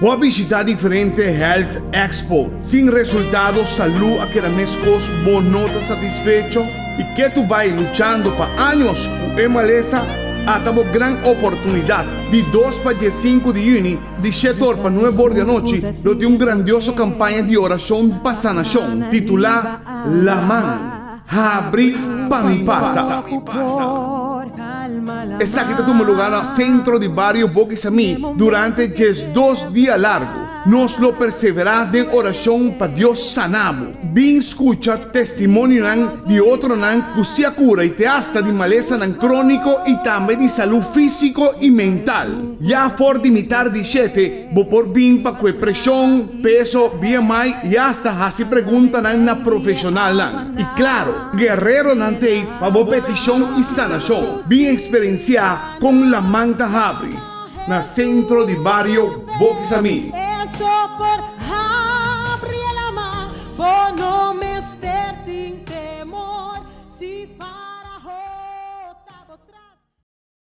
O a visitar diferentes Health Expo sin resultados, salud a que mescos, vos no estás satisfecho y que tú vas luchando para años con maleza. Hasta una gran oportunidad de 2 para 5 de junio, de 7 horas para 9 horas de la noche, lo de una grandiosa campaña de oración para sanación, titulada La Man, abrir para mi pasa. Exacto, tu lugar al centro de barrio Boquisamí durante 2 días largos. Nos lo perseverar en oración para Dios sanamos. Bien escucha testimonio de otro que se cura y te hasta de maleza crónico y también de salud físico y mental. Ya for de imitar de 7, por bien para que presión, peso, BMI y hasta así preguntan na profesional. Y claro, guerrero nante para petición y sanación. Bien experiencia con la manta Habri, na centro de barrio Boquisamí. Eso por